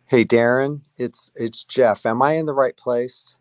Hey Darren, it's Jeff. Am I in the right place?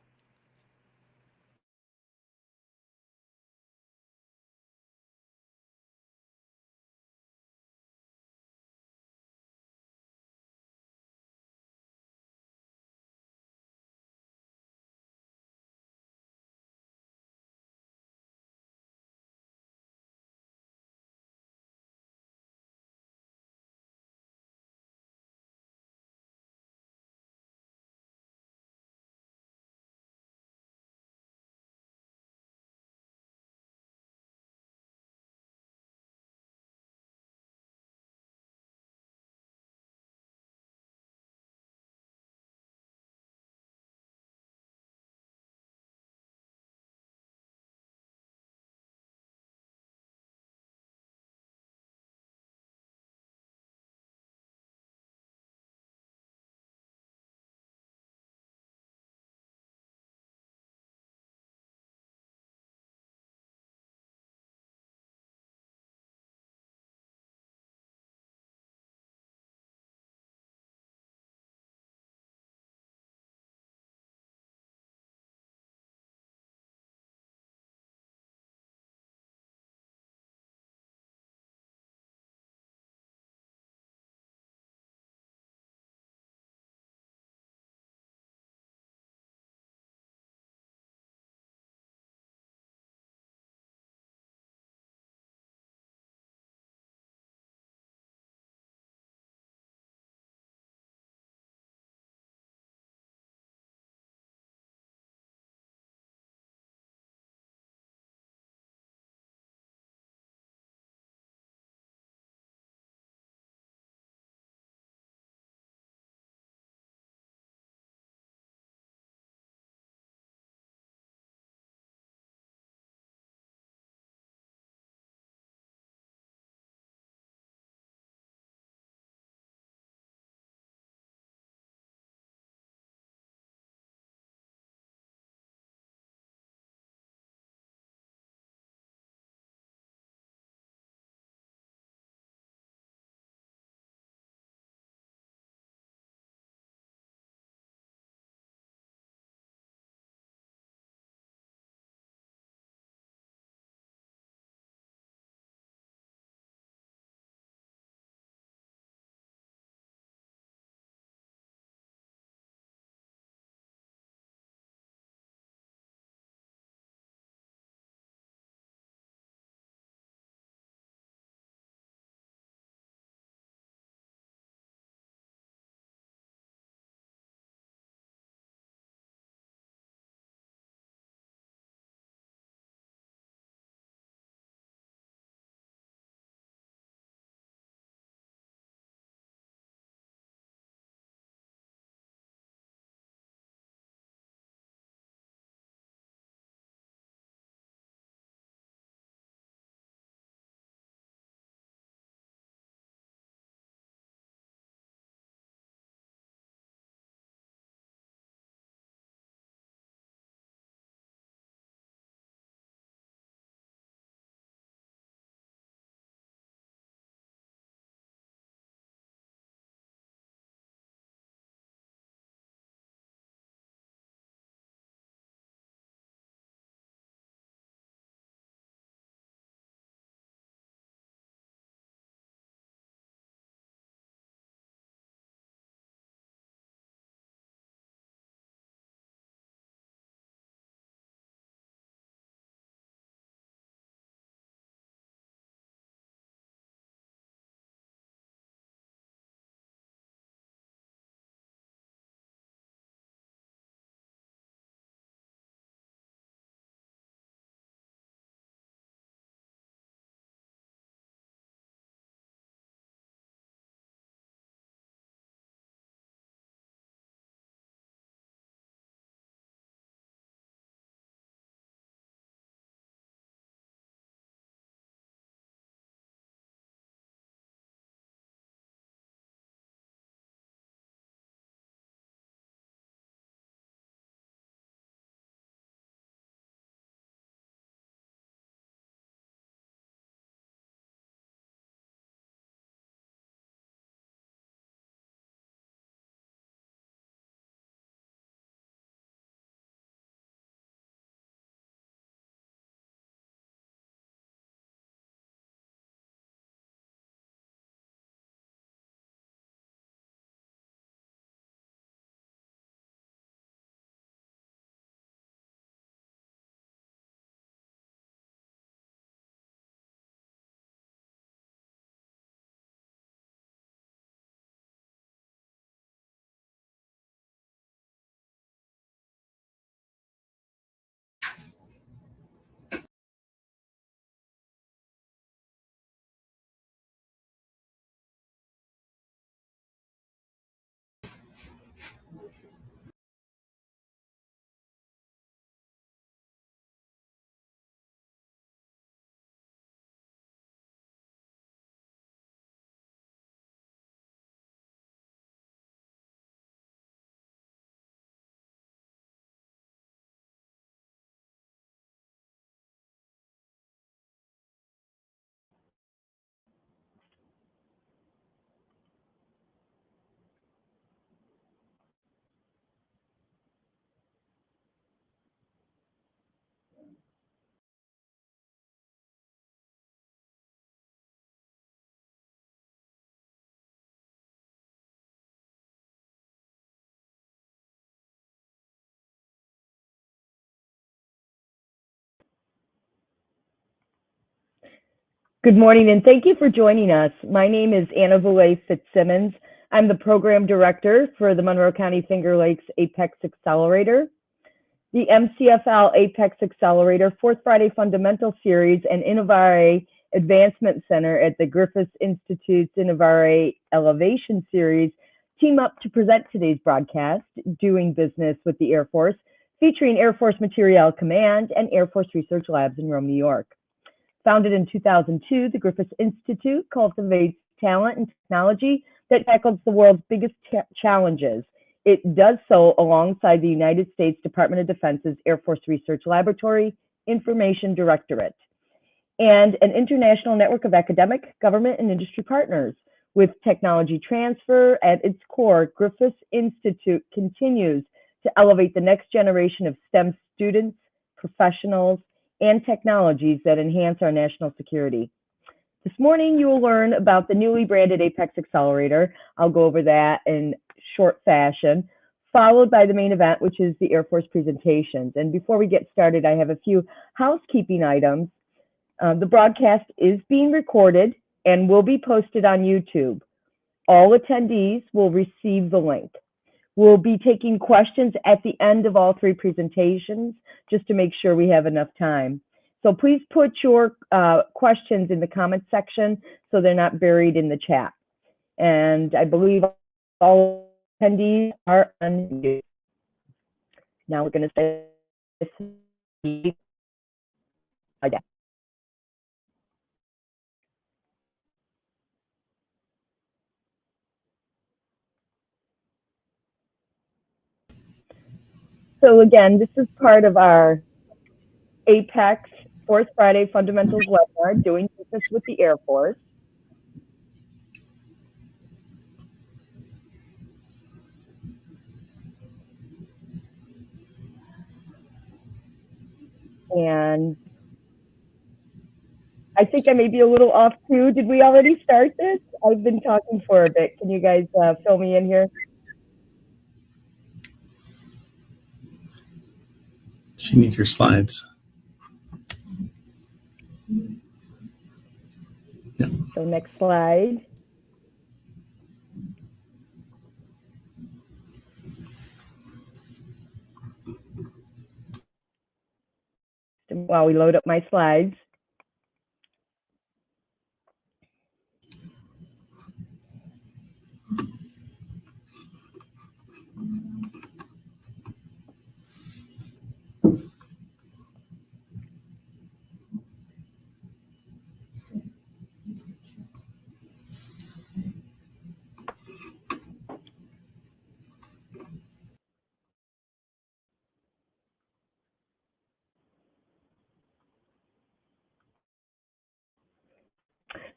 Good morning, and thank you for joining us. My name is Anna Valet Fitzsimmons. I'm the Program Director for the Monroe County Finger Lakes Apex Accelerator. The MCFL Apex Accelerator, Fourth Friday Fundamental Series, and Innovare Advancement Center at the Griffith Institute's Innovare Elevation Series team up to present today's broadcast, Doing Business with the Air Force, featuring Air Force Materiel Command and Air Force Research Labs in Rome, New York. Founded in 2002, the Griffith Institute cultivates talent and technology that tackles the world's biggest challenges. It does so alongside the United States Department of Defense's Air Force Research Laboratory Information Directorate and an international network of academic, government, and industry partners. With technology transfer at its core, Griffith Institute continues to elevate the next generation of STEM students, professionals, and technologies that enhance our national security. This morning, you will learn about the newly branded Apex Accelerator. I'll go over that in short fashion, followed by the main event, which is the Air Force presentations. And before we get started, I have a few housekeeping items. The broadcast is being recorded and will be posted on YouTube. All attendees will receive the link. We'll be taking questions at the end of all three presentations, just to make sure we have enough time. So please put your questions in the comment section so they're not buried in the chat. And I believe all attendees are unmuted. Now we're going to say again. So again, this is part of our Apex Fourth Friday Fundamentals webinar, Doing Business with the Air Force. And I think I may be a little off too. Did we already start this? I've been talking for a bit. Can you guys fill me in here? She needs your slides. Yep. So next slide. While we load up my slides.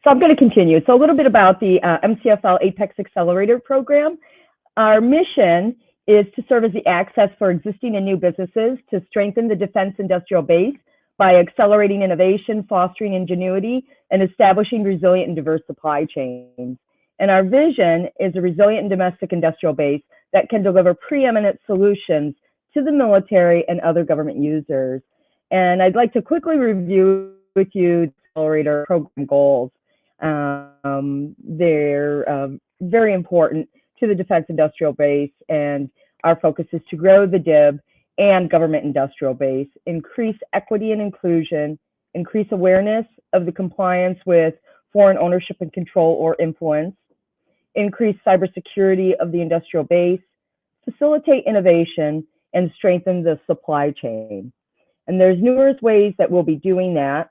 So I'm going to continue. So a little bit about the MCFL Apex Accelerator program. Our mission is to serve as the access for existing and new businesses to strengthen the defense industrial base by accelerating innovation, fostering ingenuity, and establishing resilient and diverse supply chains. And our vision is a resilient and domestic industrial base that can deliver preeminent solutions to the military and other government users. And I'd like to quickly review with you the Accelerator program goals. They're very important to the defense industrial base, and our focus is to grow the DIB and government industrial base, increase equity and inclusion, increase awareness of the compliance with foreign ownership and control or influence, increase cybersecurity of the industrial base, facilitate innovation, and strengthen the supply chain. And there's numerous ways that we'll be doing that.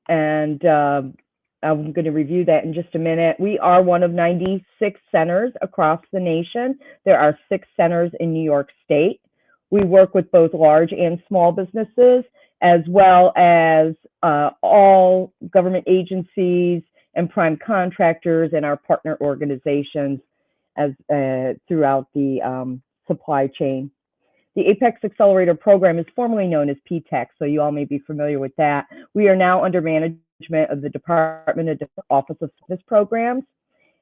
And I'm going to review that in just a minute. We are one of 96 centers across the nation. There are 6 centers in New York State. We work with both large and small businesses, as well as all government agencies and prime contractors and our partner organizations as throughout the supply chain. The Apex Accelerator program is formerly known as PTEC, so you all may be familiar with that. We are now under management of the Department of Office of Business Programs,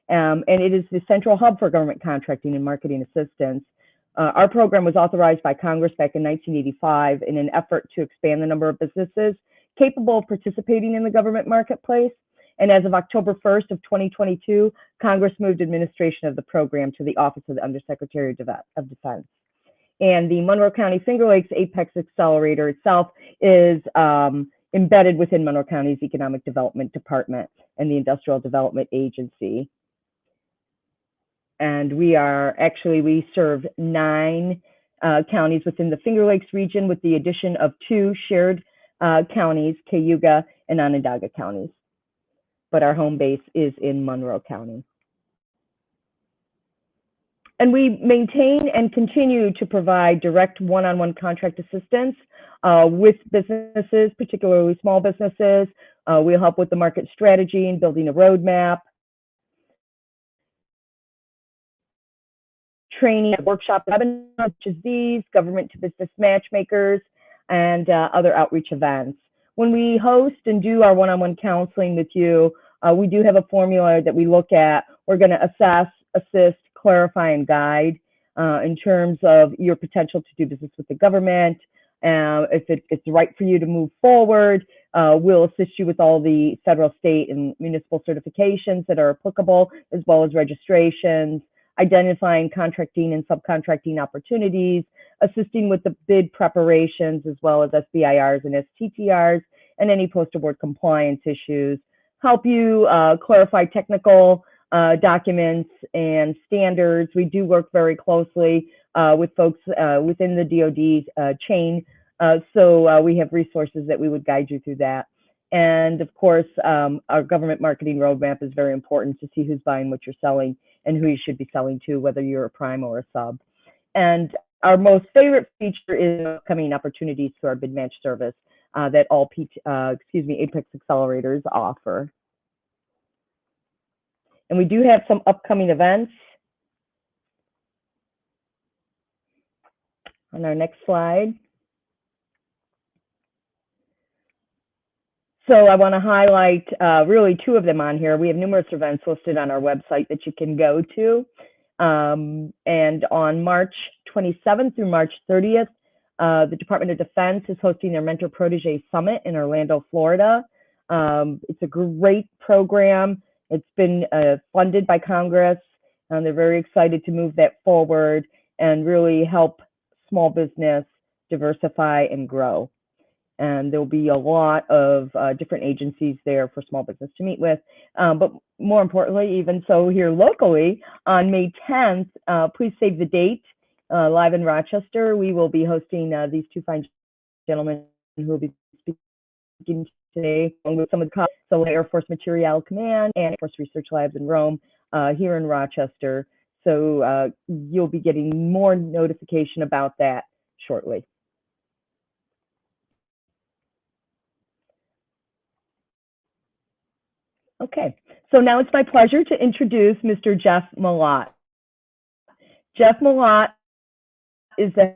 and it is the central hub for government contracting and marketing assistance. Our program was authorized by Congress back in 1985 in an effort to expand the number of businesses capable of participating in the government marketplace. And as of October 1st of 2022, Congress moved administration of the program to the Office of the Undersecretary of Defense. And the Monroe County Finger Lakes Apex Accelerator itself is embedded within Monroe County's Economic Development Department and the Industrial Development Agency. And we serve 9 counties within the Finger Lakes region, with the addition of 2 shared counties, Cayuga and Onondaga counties. But our home base is in Monroe County. And we maintain and continue to provide direct one-on-one contract assistance with businesses, particularly small businesses. We'll help with the market strategy and building a roadmap, training, workshop, webinars such as these, government to business matchmakers, and other outreach events. When we host and do our one-on-one counseling with you, we do have a formula that we look at. We're going to assess, assist, clarify, and guide in terms of your potential to do business with the government. If it's right for you to move forward, we'll assist you with all the federal, state, and municipal certifications that are applicable, as well as registrations, identifying contracting and subcontracting opportunities, assisting with the bid preparations, as well as SBIRs and STTRs, and any post-award compliance issues, help you clarify technical documents and standards. We do work very closely with folks within the DoD chain, so we have resources that we would guide you through that. And of course, our government marketing roadmap is very important to see who's buying what you're selling and who you should be selling to, whether you're a prime or a sub. And our most favorite feature is upcoming opportunities to our bid match service that all Apex Accelerators offer. And we do have some upcoming events. On our next slide. So I want to highlight really 2 of them on here. We have numerous events listed on our website that you can go to. And on March 27th through March 30th, the Department of Defense is hosting their Mentor Protege Summit in Orlando, Florida. It's a great program. It's been funded by Congress, and they're very excited to move that forward and really help small business diversify and grow. And there'll be a lot of different agencies there for small business to meet with. But more importantly, even so here locally, on May 10th, please save the date, live in Rochester, we will be hosting these 2 fine gentlemen who will be speaking today, along with some of the Air Force Materiel Command and Air Force Research Labs in Rome here in Rochester. So you'll be getting more notification about that shortly. Okay, so now it's my pleasure to introduce Mr. Jeff Malott. Jeff Malott is the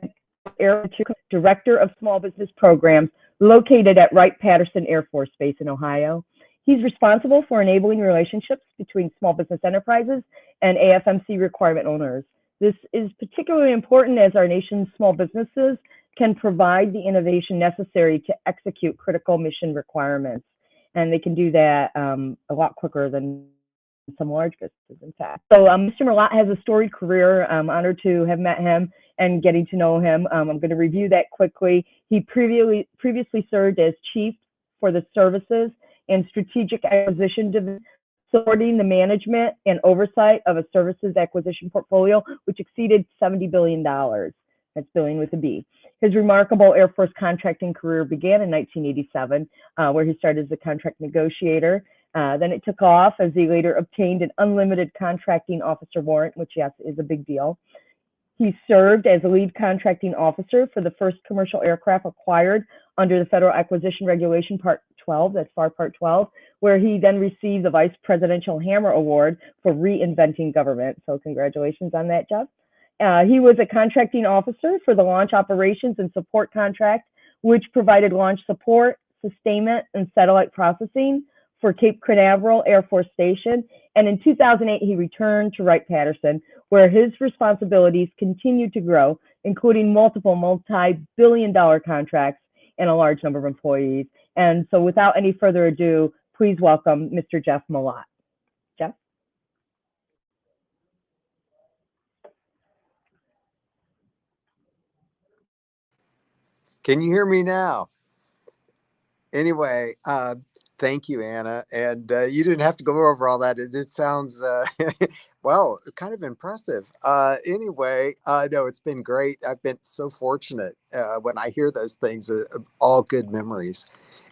Director of Small Business Programs located at Wright-Patterson Air Force Base in Ohio. He's responsible for enabling relationships between small business enterprises and AFMC requirement owners. This is particularly important as our nation's small businesses can provide the innovation necessary to execute critical mission requirements. And they can do that a lot quicker than some large businesses, in fact. So Mr. Malott has a storied career. I'm honored to have met him and getting to know him. I'm going to review that quickly. He previously served as Chief for the Services and Strategic Acquisition Division, supporting the management and oversight of a services acquisition portfolio, which exceeded $70 billion. That's billion with a B. His remarkable Air Force contracting career began in 1987, where he started as a contract negotiator. Then it took off as he later obtained an unlimited contracting officer warrant, which, yes, is a big deal. He served as a lead contracting officer for the first commercial aircraft acquired under the Federal Acquisition Regulation Part 12, that's FAR Part 12, where he then received the Vice Presidential Hammer Award for reinventing government. So congratulations on that, Jeff. He was a contracting officer for the Launch Operations and Support Contract, which provided launch support, sustainment, and satellite processing for Cape Canaveral Air Force Station. And in 2008, he returned to Wright-Patterson, where his responsibilities continued to grow, including multiple multi-billion-dollar contracts and a large number of employees. And so without any further ado, please welcome Mr. Jeff Malott. Jeff? Can you hear me now? Anyway, thank you, Anna. And you didn't have to go over all that. It sounds, well, kind of impressive. Anyway, no, it's been great. I've been so fortunate when I hear those things, all good memories.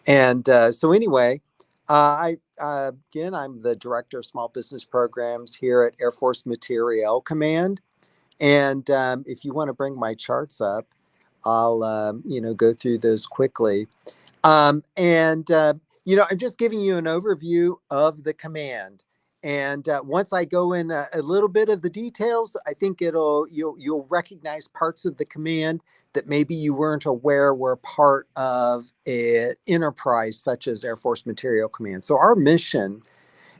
And so anyway, again, I'm the Director of Small Business Programs here at Air Force Materiel Command. And if you want to bring my charts up, I'll, go through those quickly. I'm just giving you an overview of the command. And once I go in a little bit of the details, I think you'll recognize parts of the command that maybe you weren't aware were part of an enterprise such as Air Force Materiel Command. So our mission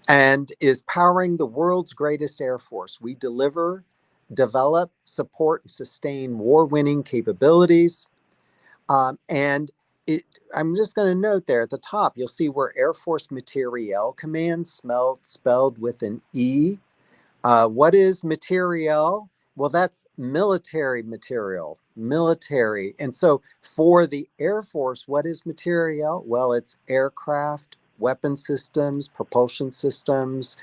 is powering the world's greatest Air Force. We deliver, develop, support, and sustain war-winning capabilities. I'm just going to note there at the top, you'll see where Air Force Materiel Command spelled with an E. What is Materiel? Well, that's military material, military. And so for the Air Force, what is Materiel? Well, it's aircraft, weapon systems, propulsion systems,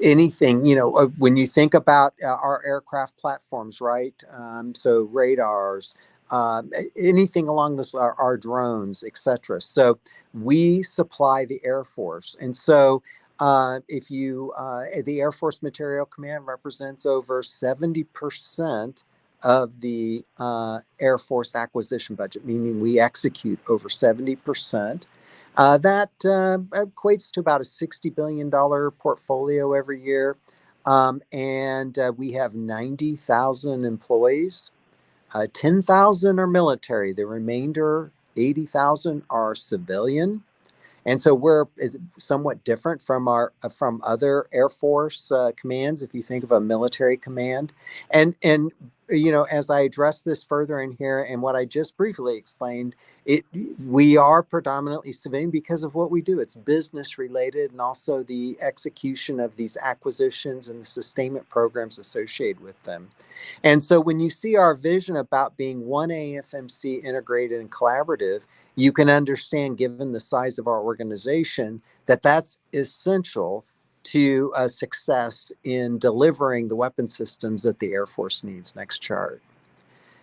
anything, when you think about our aircraft platforms, right? So radars, anything along this, our drones, etc. So we supply the Air Force. And so the Air Force Materiel Command represents over 70% of the Air Force acquisition budget, meaning we execute over 70%. That equates to about a $60 billion portfolio every year. And we have 90,000 employees. 10,000 are military. The remainder, 80,000, are civilian. And so we're somewhat different from other Air Force commands. If you think of a military command, and as I address this further in here, and what I just briefly explained, we are predominantly civilian because of what we do. It's business related, and also the execution of these acquisitions and the sustainment programs associated with them. And so when you see our vision about being one AFMC integrated and collaborative, you can understand, given the size of our organization, that that's essential to success in delivering the weapon systems that the Air Force needs. Next chart.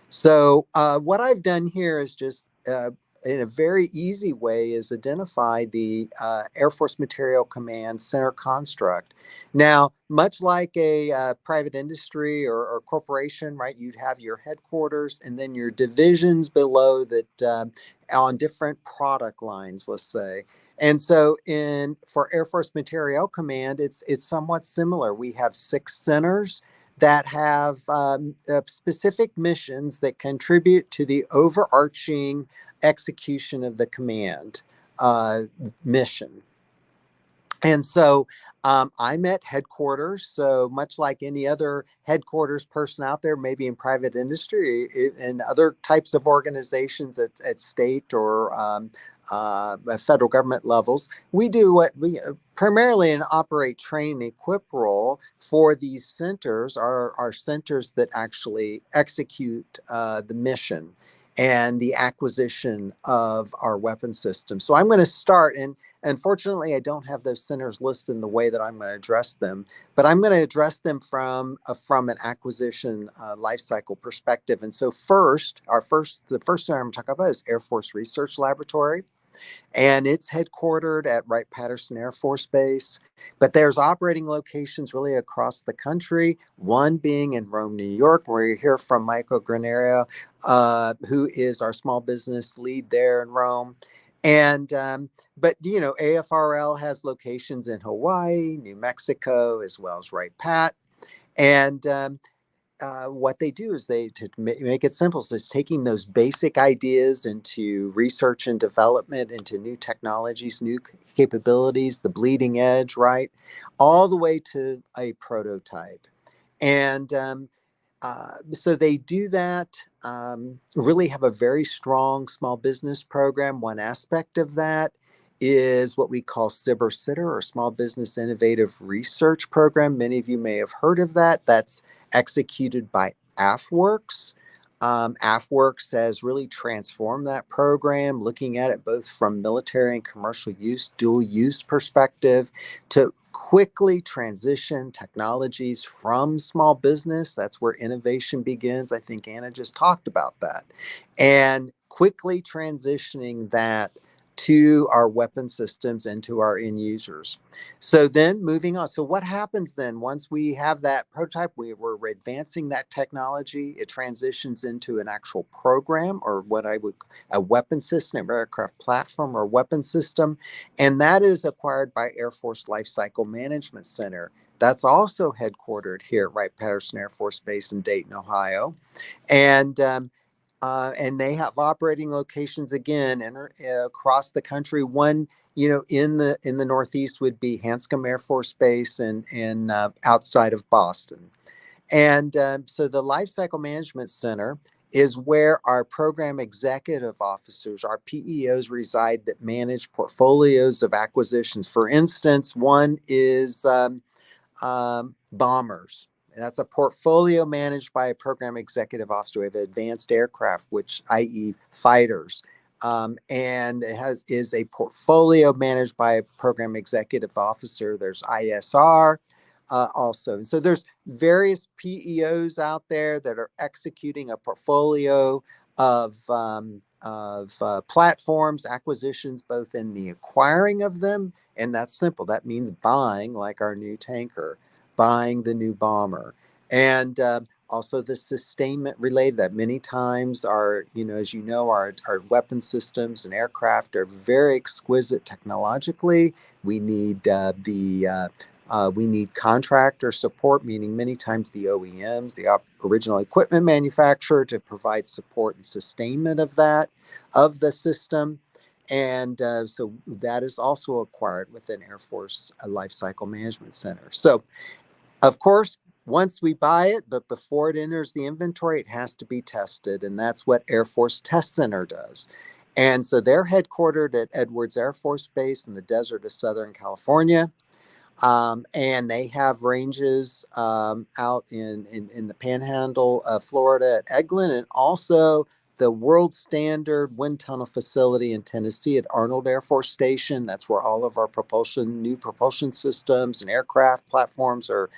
So what I've done here is just in a very easy way is identify the Air Force Materiel Command center construct. Now, much like a private industry or corporation, right, you'd have your headquarters and then your divisions below that on different product lines, let's say. And so for Air Force Materiel Command, it's somewhat similar. We have 6 centers that have specific missions that contribute to the overarching execution of the command mission. And so I'm at headquarters. So much like any other headquarters person out there, maybe in private industry and other types of organizations at state or federal government levels, we do what we primarily and operate, train, equip role for these centers are centers that actually execute the mission and the acquisition of our weapon system. So I'm going to start, and unfortunately, I don't have those centers listed in the way that I'm going to address them, but I'm going to address them from an acquisition lifecycle perspective. And so the first center I'm going to talk about is Air Force Research Laboratory. And it's headquartered at Wright-Patterson Air Force Base. But there's operating locations really across the country, one being in Rome, New York, where you hear from Michael Granario, who is our small business lead there in Rome. And but AFRL has locations in Hawaii, New Mexico, as well as Wright-Pat. And what they do is to make it simple. So it's taking those basic ideas into research and development, into new technologies, new capabilities, the bleeding edge, right? All the way to a prototype. And So they do that, really have a very strong small business program. One aspect of that is what we call SIBR-SITR, or Small Business Innovative Research Program. Many of you may have heard of that. That's executed by AFWorks. AFWorks has really transformed that program, looking at it both from military and commercial use, dual use perspective, to quickly transition technologies from small business. That's where innovation begins. I think Anna just talked about that. And quickly transitioning that to our weapon systems and to our end users. So then moving on. So what happens then once we have that prototype, we're advancing that technology, it transitions into an actual program, or what I would, a weapon system, an aircraft platform or weapon system. And that is acquired by Air Force Lifecycle Management Center. That's also headquartered here at Wright-Patterson Air Force Base in Dayton, Ohio. And they have operating locations again across the country. One, in the Northeast would be Hanscom Air Force Base and outside of Boston. And so the Lifecycle Management Center is where our program executive officers, our PEOs, reside that manage portfolios of acquisitions. For instance, one is bombers. That's a portfolio managed by a program executive officer. We have advanced aircraft, which, i.e., fighters, and is a portfolio managed by a program executive officer. There's ISR also, and so there's various PEOs out there that are executing a portfolio of platforms, acquisitions, both in the acquiring of them, and that's simple. That means buying, like our new tanker, buying the new bomber, and also the sustainment related. That many times our, as you know, our weapon systems and aircraft are very exquisite technologically. We need we need contractor support, meaning many times the OEMs, the original equipment manufacturer, to provide support and sustainment of the system. And so that is also acquired within Air Force Lifecycle Management Center. So, of course, once we buy it, but before it enters the inventory, it has to be tested. And that's what Air Force Test Center does. And so they're headquartered at Edwards Air Force Base in the desert of Southern California. And they have ranges out in the Panhandle of Florida at Eglin, and also the world standard wind tunnel facility in Tennessee at Arnold Air Force Station. That's where all of our new propulsion systems and aircraft platforms are,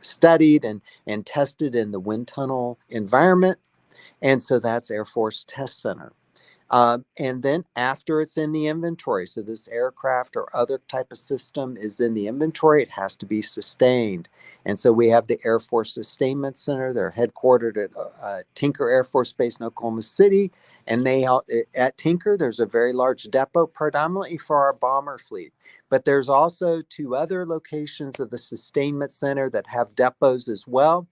studied and tested in the wind tunnel environment. And so that's Air Force Test Center. And then after it's in the inventory, so this aircraft or other type of system is in the inventory, it has to be sustained. And so we have the Air Force Sustainment Center. They're headquartered at Tinker Air Force Base in Oklahoma City. And at Tinker, there's a very large depot predominantly for our bomber fleet. But there's also 2 other locations of the Sustainment Center that have depots as well,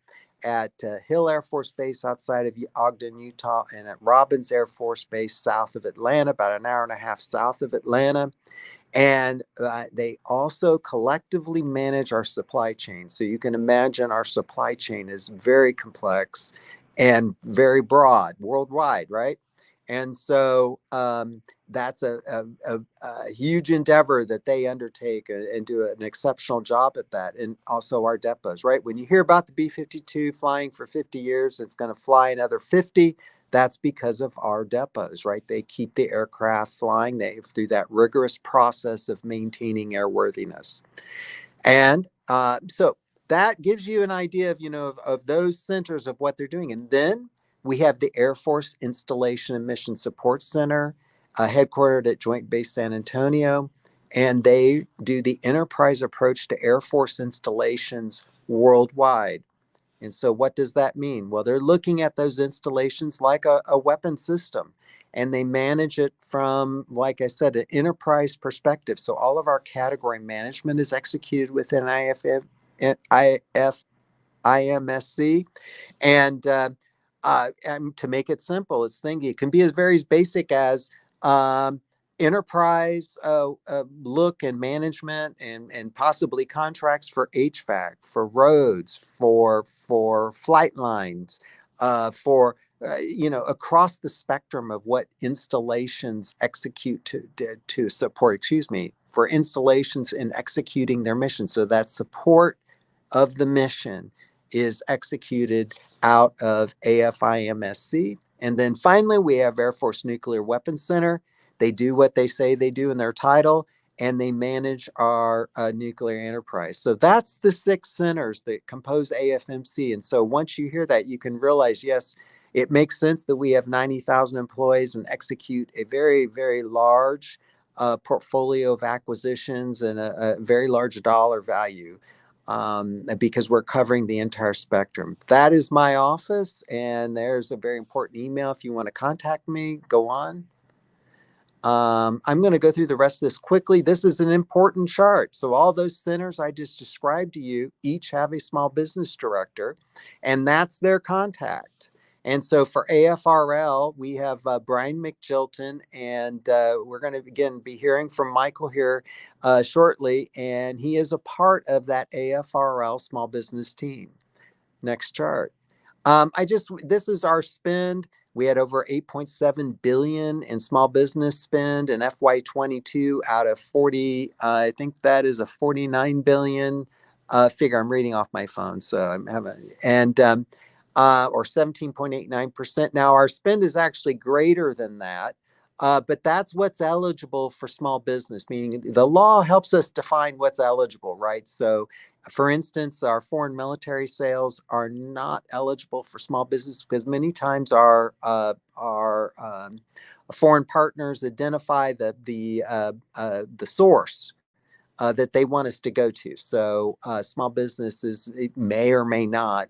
at Hill Air Force Base outside of Ogden, Utah, and at Robbins Air Force Base south of Atlanta, about an hour and a half south of Atlanta. And they also collectively manage our supply chain. So you can imagine our supply chain is very complex and very broad worldwide, right? And so that's a huge endeavor that they undertake and do an exceptional job at that. And also our depots, right? When you hear about the B-52 flying for 50 years, it's going to fly another 50. That's because of our depots, right? They keep the aircraft flying through that rigorous process of maintaining airworthiness. And so that gives you an idea of those centers of what they're doing. And then we have the Air Force Installation and Mission Support Center, headquartered at Joint Base San Antonio. And they do the enterprise approach to Air Force installations worldwide. And so what does that mean? Well, they're looking at those installations like a weapon system, and they manage it from, like I said, an enterprise perspective. So all of our category management is executed within IMSC. And to make it simple, it can be as very basic as enterprise look and management and possibly contracts for HVAC, for roads, for flight lines, for across the spectrum of what installations execute to support, for installations in executing their mission. So that support of the mission is executed out of AFIMSC. And then finally, we have Air Force Nuclear Weapons Center. They do what they say they do in their title, and they manage our nuclear enterprise. So that's the 6 centers that compose AFMC. And so once you hear that, you can realize, yes, it makes sense that we have 90,000 employees and execute a very, very large portfolio of acquisitions and a very large dollar value because we're covering the entire spectrum. That is my office, and there's a very important email if you want to contact me. Go on. I'm going to go through the rest of this quickly. This is an important chart. So all those centers I just described to you each have a small business director, and that's their contact. And so for AFRL, we have Brian McJilton, and we're going to again be hearing from Michael here shortly, and he is a part of that AFRL small business team. Next chart. This is our spend. We had over 8.7 billion in small business spend in FY22 out of 40. I think that is a 49 billion figure. I'm reading off my phone, so I'm having or 17.89%. Now our spend is actually greater than that. But that's what's eligible for small business, meaning the law helps us define what's eligible, right? So, for instance, our foreign military sales are not eligible for small business because many times our foreign partners identify the source that they want us to go to. So small businesses may or may not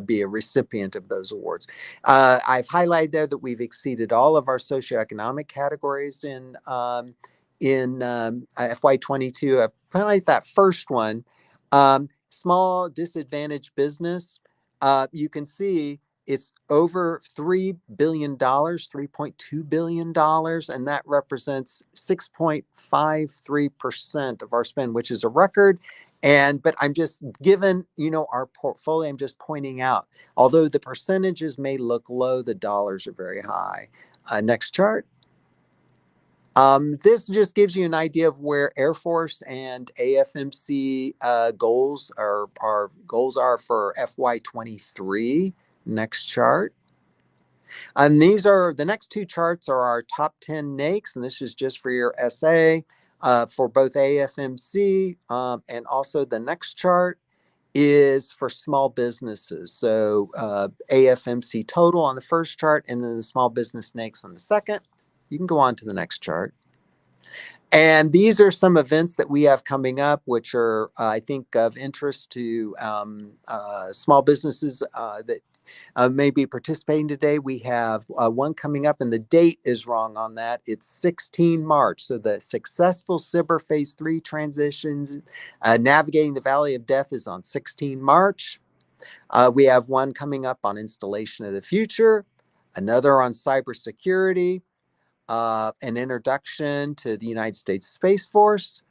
be a recipient of those awards. I've highlighted there that we've exceeded all of our socioeconomic categories in FY22. I highlight that first one, small disadvantaged business. You can see it's over $3 billion, $3.2 billion, and that represents 6.53% of our spend, which is a record. But I'm just given, our portfolio, I'm just pointing out, although the percentages may look low, the dollars are very high. Next chart. This just gives you an idea of where Air Force and AFMC goals are for FY23. Next chart. And these are the next 2 charts are our top 10 NAICS, and this is just for your essay for both AFMC and also the next chart is for small businesses. So AFMC total on the first chart, and then the small business NAICS on the second. You can go on to the next chart. And these are some events that we have coming up, which are, I think, of interest to small businesses that may be participating today. We have one coming up, and the date is wrong on that. It's 16 March. So the successful SBIR Phase 3 transitions, navigating the Valley of Death, is on 16 March. We have one coming up on installation of the future, another on cybersecurity, an introduction to the United States Space Force,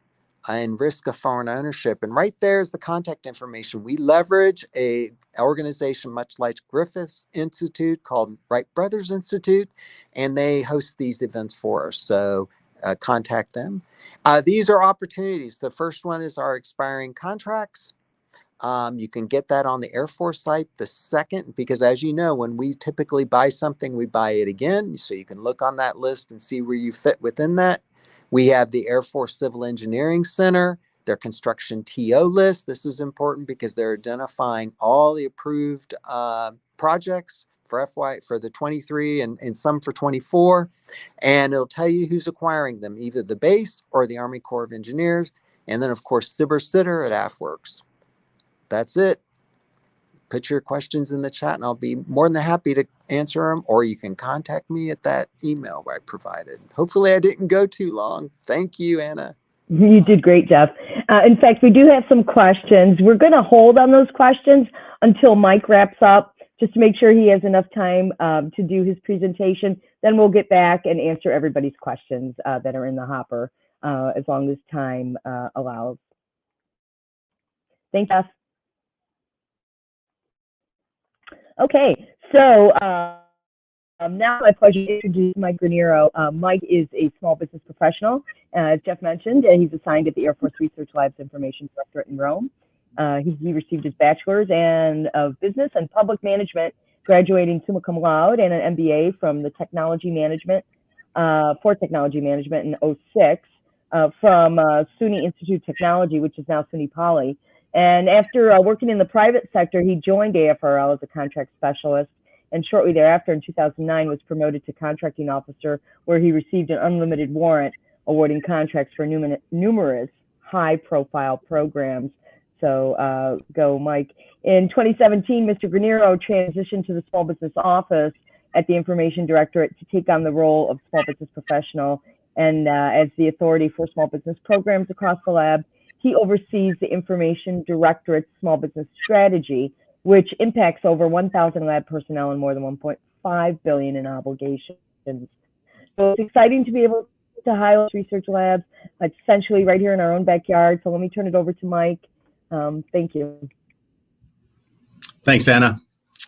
and risk of foreign ownership. And right there is the contact information. We leverage a organization much like Griffiths Institute called Wright Brothers Institute, and they host these events for us. So contact them. These are opportunities. The first one is our expiring contracts. You can get that on the Air Force site. The second, because as you know, when we typically buy something, we buy it again. So you can look on that list and see where you fit within that. We have the Air Force Civil Engineering Center, their construction TO list. This is important because they're identifying all the approved projects for the 23 and some for 24. And it'll tell you who's acquiring them, either the base or the Army Corps of Engineers. And then, of course, SBIR Sitter at AFWorks. That's it. Put your questions in the chat and I'll be more than happy to answer them, or you can contact me at that email I provided. Hopefully I didn't go too long. Thank you, Anna. You did great, Jeff. In fact, we do have some questions. We're going to hold on those questions until Mike wraps up, just to make sure he has enough time to do his presentation. Then we'll get back and answer everybody's questions that are in the hopper as long as time allows. Thanks, Jeff. Okay, so now my pleasure to introduce Mike Granero. Mike is a small business professional, as Jeff mentioned, and he's assigned at the Air Force Research Labs Information Directorate in Rome. He received his bachelor's of business and public management, graduating summa cum laude, and an MBA from the technology management in 2006 from SUNY Institute of Technology, which is now SUNY Poly. And after working in the private sector, he joined AFRL as a contract specialist, and shortly thereafter, in 2009, was promoted to contracting officer, where he received an unlimited warrant awarding contracts for numerous high-profile programs. So go, Mike. In 2017, Mr. Granero transitioned to the Small Business Office at the Information Directorate to take on the role of Small Business Professional. And as the authority for small business programs across the lab, he oversees the Information Directorate's small business strategy, which impacts over 1,000 lab personnel and more than $1.5 billion in obligations. So it's exciting to be able to highlight research labs, essentially right here in our own backyard. So let me turn it over to Mike. Thank you. Thanks, Anna.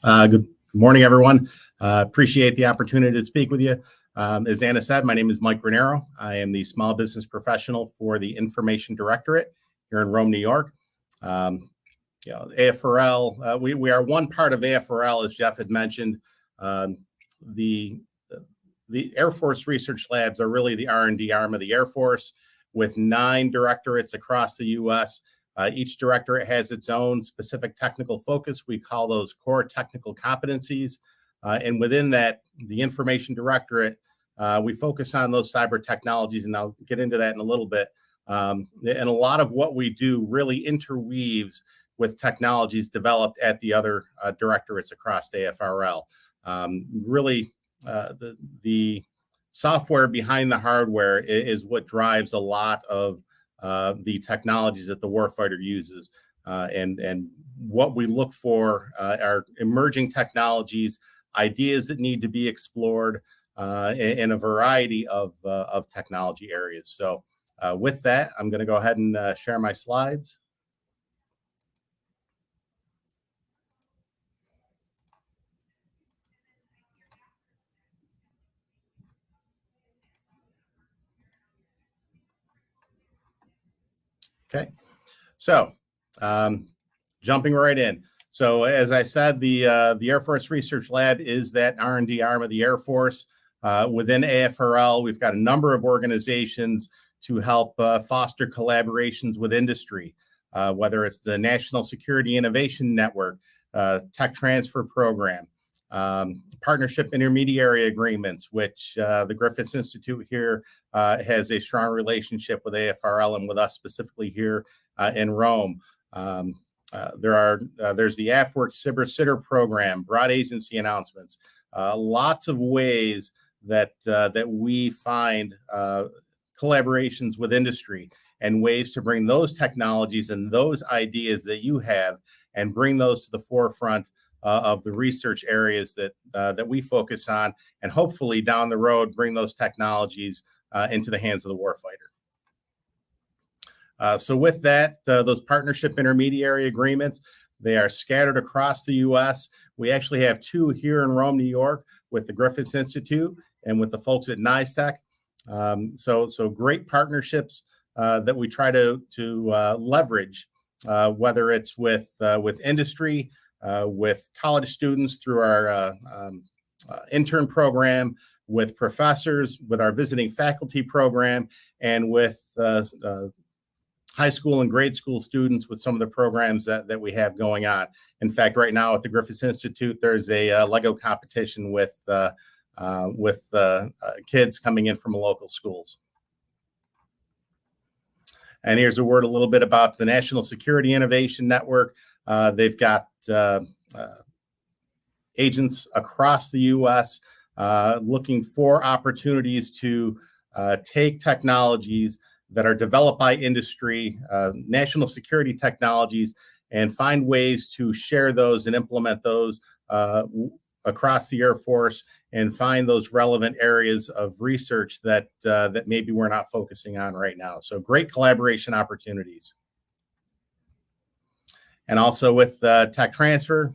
Good morning, everyone. Appreciate the opportunity to speak with you. As Anna said, my name is Mike Granero. I am the small business professional for the Information Directorate here in Rome, New York. AFRL, we are one part of AFRL, as Jeff had mentioned. The Air Force Research Labs are really the R&D arm of the Air Force, with 9 directorates across the U.S. Each directorate has its own specific technical focus. We call those core technical competencies. And within that, the Information Directorate, we focus on those cyber technologies, and I'll get into that in a little bit. And a lot of what we do really interweaves with technologies developed at the other directorates across AFRL. Really, the software behind the hardware is what drives a lot of the technologies that the warfighter uses. And what we look for are emerging technologies, ideas that need to be explored in a variety of technology areas. So with that, I'm going to go ahead and share my slides. Okay, so jumping right in. So as I said, the Air Force Research Lab is that R&D arm of the Air Force. Within AFRL, we've got a number of organizations to help foster collaborations with industry, whether it's the National Security Innovation Network, Tech Transfer Program, partnership intermediary agreements, which the Griffiths Institute here has a strong relationship with AFRL and with us specifically here in Rome. There's the AFWorks Cyber Sitter program, broad agency announcements, lots of ways that we find collaborations with industry and ways to bring those technologies and those ideas that you have and bring those to the forefront of the research areas that we focus on, and hopefully down the road bring those technologies into the hands of the warfighter. So with that, those partnership intermediary agreements, they are scattered across the U.S. We actually have 2 here in Rome, New York, with the Griffiths Institute and with the folks at NISTEC. So great partnerships that we try to leverage, whether it's with industry, with college students through our intern program, with professors, with our visiting faculty program, and with high school and grade school students with some of the programs that we have going on. In fact, right now at the Griffiths Institute, there's a Lego competition with kids coming in from local schools. And here's a word a little bit about the National Security Innovation Network. They've got agents across the U.S. Looking for opportunities to take technologies that are developed by industry, national security technologies, and find ways to share those and implement those across the Air Force and find those relevant areas of research that maybe we're not focusing on right now. So great collaboration opportunities. And also with tech transfer,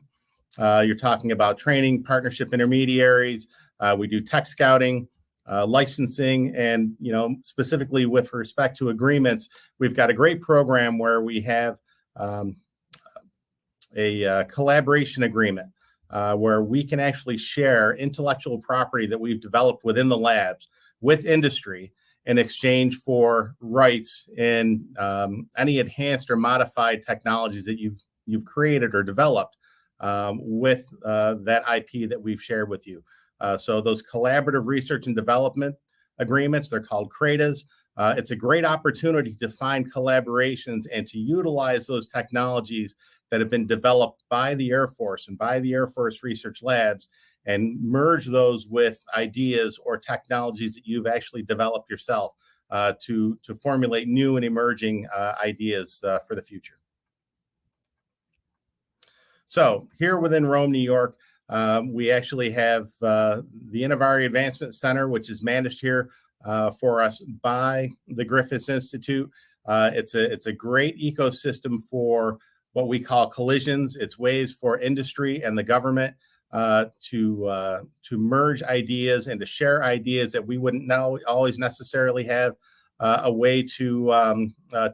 you're talking about training, partnership intermediaries. We do tech scouting, licensing, and specifically with respect to agreements, we've got a great program where we have a collaboration agreement where we can actually share intellectual property that we've developed within the labs with industry in exchange for rights in any enhanced or modified technologies that you've created or developed with that IP that we've shared with you. So those collaborative research and development agreements, they're called CRADAs. It's a great opportunity to find collaborations and to utilize those technologies that have been developed by the Air Force and by the Air Force Research Labs and merge those with ideas or technologies that you've actually developed yourself to formulate new and emerging ideas for the future. So here within Rome, New York, we actually have the Innovare Advancement Center, which is managed here for us by the Griffiths Institute. It's a great ecosystem for what we call collisions. It's ways for industry and the government to merge ideas and to share ideas that we wouldn't now always necessarily have a way to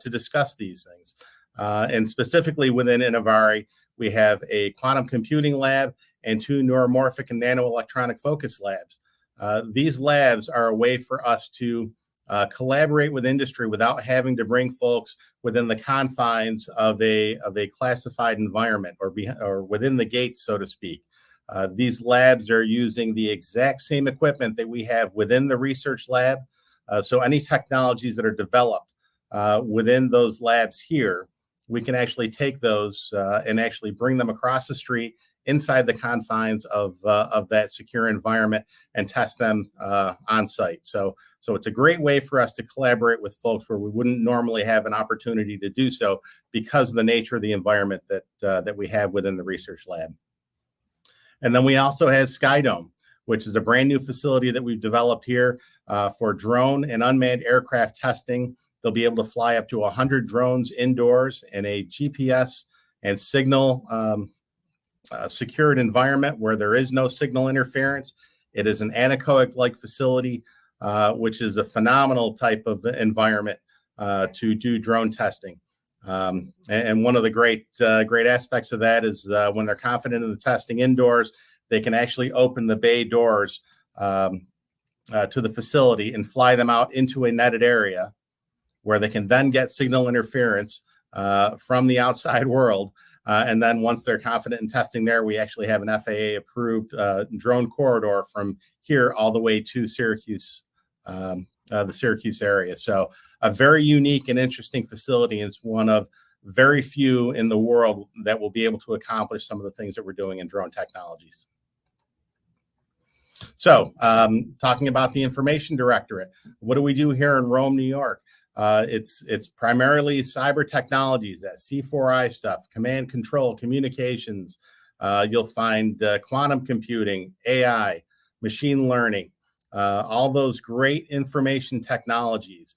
discuss these things. And specifically within Innovare, we have a quantum computing lab and 2 neuromorphic and nanoelectronic focus labs. These labs are a way for us to collaborate with industry without having to bring folks within the confines of a classified environment or within the gates, so to speak. These labs are using the exact same equipment that we have within the research lab. So any technologies that are developed within those labs here, we can actually take those and actually bring them across the street inside the confines of that secure environment and test them on site. So it's a great way for us to collaborate with folks where we wouldn't normally have an opportunity to do so because of the nature of the environment that we have within the research lab. And then we also have Skydome, which is a brand new facility that we've developed here for drone and unmanned aircraft testing. They'll be able to fly up to 100 drones indoors in a GPS and signal secured environment where there is no signal interference. It is an anechoic-like facility, which is a phenomenal type of environment to do drone testing. And one of the great aspects of that is when they're confident in the testing indoors, they can actually open the bay doors to the facility and fly them out into a netted area where they can then get signal interference from the outside world. And then once they're confident in testing there, we actually have an FAA-approved drone corridor from here all the way to Syracuse, the Syracuse area. So a very unique and interesting facility. And it's one of very few in the world that will be able to accomplish some of the things that we're doing in drone technologies. So talking about the Information Directorate, what do we do here in Rome, New York? It's primarily cyber technologies, that C4I stuff, command control, communications. You'll find quantum computing, AI, machine learning, all those great information technologies,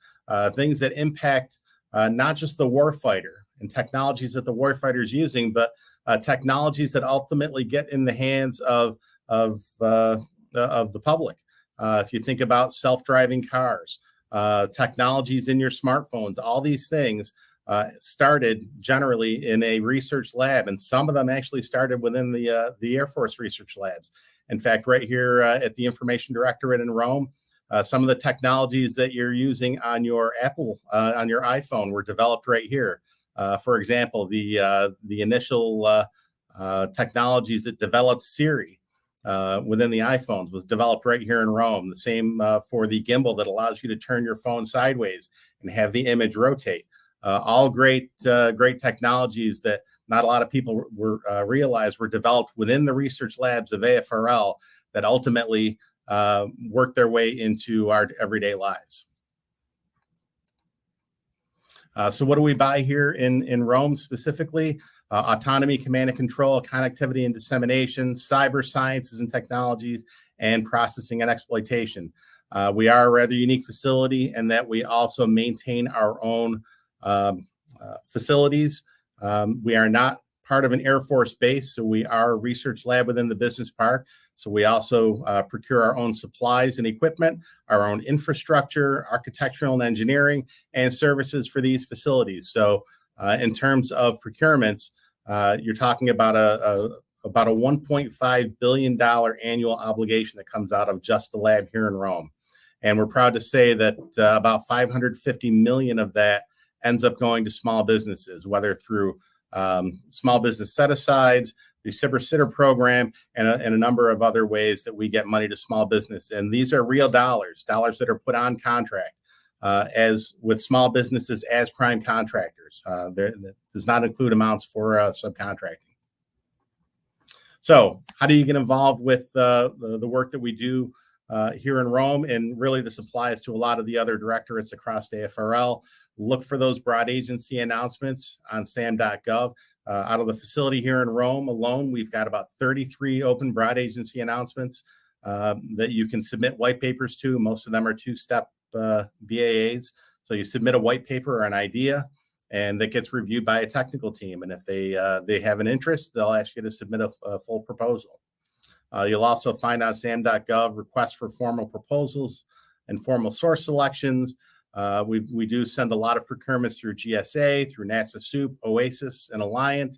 things that impact not just the warfighter and technologies that the warfighter is using, but technologies that ultimately get in the hands of the public. If you think about self-driving cars, technologies in your smartphones, all these things started generally in a research lab, and some of them actually started within the Air Force research labs. In fact, right here at the Information Directorate in Rome, some of the technologies that you're using on your on your iPhone were developed right here. For example, the initial technologies that developed Siri within the iPhones was developed right here in Rome. The same for the gimbal that allows you to turn your phone sideways and have the image rotate. All great technologies that not a lot of people realize were developed within the research labs of AFRL that ultimately work their way into our everyday lives. So what do we buy here in Rome specifically? autonomy, command and control, connectivity and dissemination, cyber sciences and technologies, and processing and exploitation. We are a rather unique facility in that we also maintain our own facilities. We are not part of an Air Force base, so we are a research lab within the business park. So we also procure our own supplies and equipment, our own infrastructure, architectural and engineering, and services for these facilities. So in terms of procurements, you're talking about a $1.5 billion annual obligation that comes out of just the lab here in Rome. And we're proud to say that about $550 million of that ends up going to small businesses, whether through small business set-asides, the SIBR-SITR program, and a number of other ways that we get money to small business. And these are real dollars that are put on contract as with small businesses as prime contractors. That does not include amounts for subcontracting. So how do you get involved with the work that we do here in Rome? And really this applies to a lot of the other directorates across AFRL. Look for those broad agency announcements on sam.gov. Out of the facility here in Rome alone, we've got about 33 open broad agency announcements that you can submit white papers to. Most of them are two-step BAAs. So you submit a white paper or an idea, and that gets reviewed by a technical team. And if they have an interest, they'll ask you to submit a full proposal. You'll also find on sam.gov requests for formal proposals and formal source selections. We do send a lot of procurements through GSA, through NASA SOUP, OASIS, and Alliant.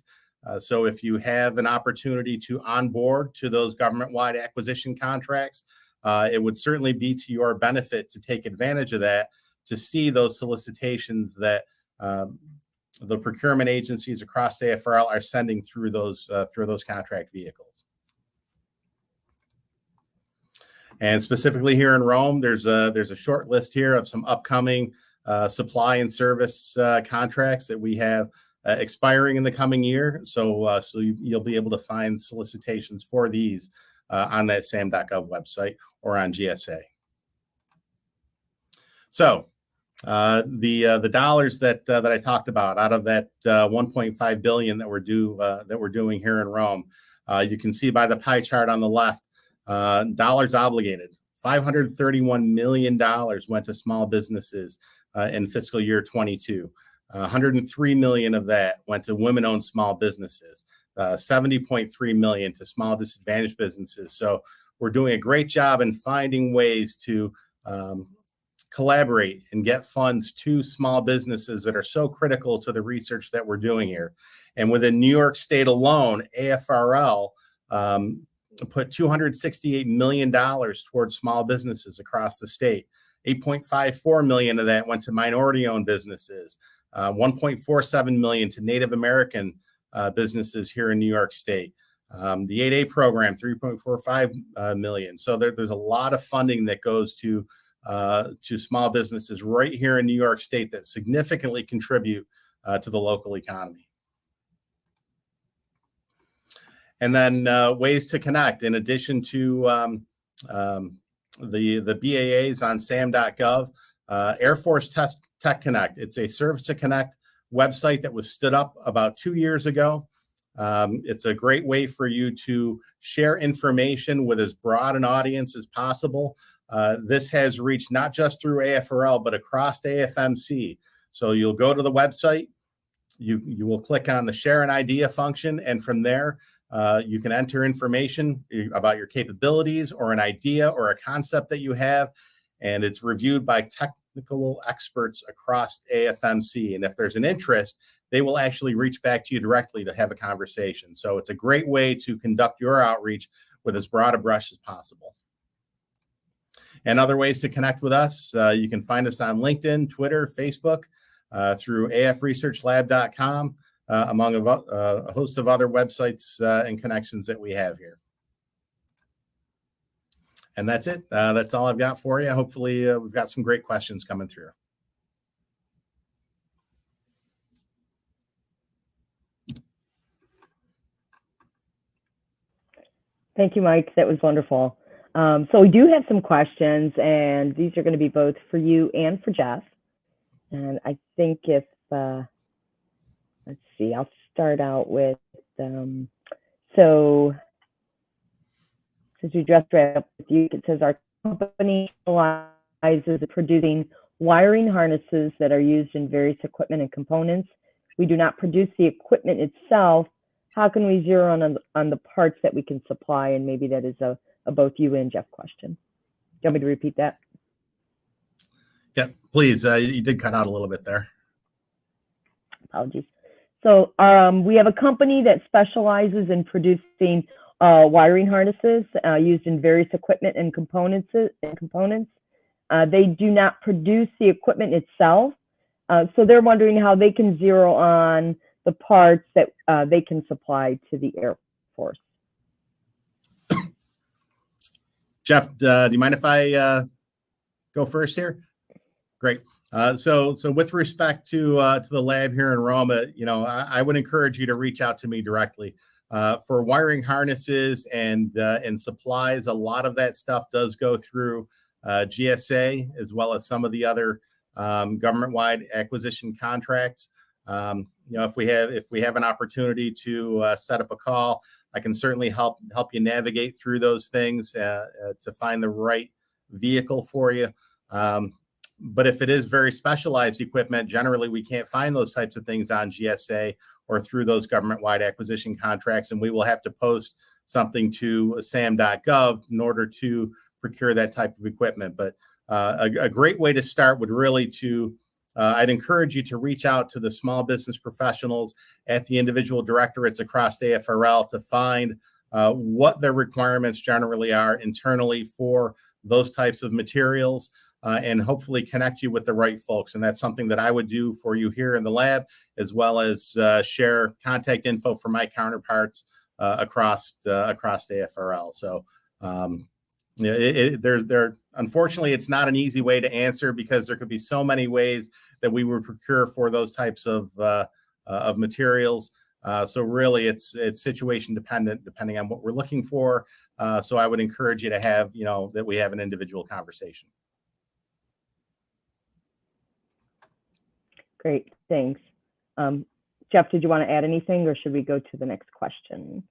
So if you have an opportunity to onboard to those government-wide acquisition contracts, it would certainly be to your benefit to take advantage of that, to see those solicitations that the procurement agencies across AFRL are sending through those contract vehicles. And specifically here in Rome, there's a short list here of some upcoming supply and service contracts that we have expiring in the coming year. So you'll be able to find solicitations for these on that sam.gov website or on GSA. So the dollars that I talked about out of that 1.5 billion that we're doing here in Rome, you can see by the pie chart on the left. Dollars obligated, $531 million went to small businesses in fiscal year 22. 103 million of that went to women-owned small businesses, 70.3 million to small disadvantaged businesses. So we're doing a great job in finding ways to collaborate and get funds to small businesses that are so critical to the research that we're doing here. And within New York State alone, AFRL put $268 million towards small businesses across the state. 8.54 million of that went to minority-owned businesses. 1.47 million to Native American businesses here in New York State. The 8A program, 3.45 million. So there's a lot of funding that goes to small businesses right here in New York State that significantly contribute to the local economy. And then ways to connect, in addition to the BAAs on sam.gov, Air Force Tech Connect. It's a Service to Connect website that was stood up about 2 years ago. It's a great way for you to share information with as broad an audience as possible. This has reached not just through AFRL, but across AFMC. So you'll go to the website, you will click on the Share an Idea function, and from there, you can enter information about your capabilities or an idea or a concept that you have, and it's reviewed by technical experts across AFMC. And if there's an interest, they will actually reach back to you directly to have a conversation. So it's a great way to conduct your outreach with as broad a brush as possible. And other ways to connect with us, you can find us on LinkedIn, Twitter, Facebook, through afresearchlab.com. Among a host of other websites and connections that we have here. And that's it. That's all I've got for you. Hopefully, we've got some great questions coming through. Thank you, Mike. That was wonderful. So we do have some questions, and these are going to be both for you and for Jeff. And I think if let's see, I'll start out with, so since we just wrapped up with you, it says our company specializes in producing wiring harnesses that are used in various equipment and components. We do not produce the equipment itself. How can we zero in on the parts that we can supply? And maybe that is a both you and Jeff question. Do you want me to repeat that? Yeah, please. You did cut out a little bit there. Apologies. So we have a company that specializes in producing wiring harnesses used in various equipment and components. They do not produce the equipment itself. So they're wondering how they can zero on the parts that they can supply to the Air Force. Jeff, do you mind if I go first here? Great. So with respect to the lab here in Roma, I would encourage you to reach out to me directly. For wiring harnesses and supplies, a lot of that stuff does go through GSA, as well as some of the other government-wide acquisition contracts. If we have an opportunity to set up a call, I can certainly help you navigate through those things to find the right vehicle for you. But if it is very specialized equipment, generally we can't find those types of things on GSA or through those government-wide acquisition contracts, and we will have to post something to sam.gov in order to procure that type of equipment. But a great way to start would really I'd encourage you to reach out to the small business professionals at the individual directorates across AFRL to find what their requirements generally are internally for those types of materials. And hopefully connect you with the right folks. And that's something that I would do for you here in the lab, as well as share contact info for my counterparts across AFRL. So unfortunately, it's not an easy way to answer, because there could be so many ways that we would procure for those types of materials. So really, it's situation dependent, depending on what we're looking for. So I would encourage you to have, that we have an individual conversation. Great, thanks. Jeff, did you want to add anything, or should we go to the next question?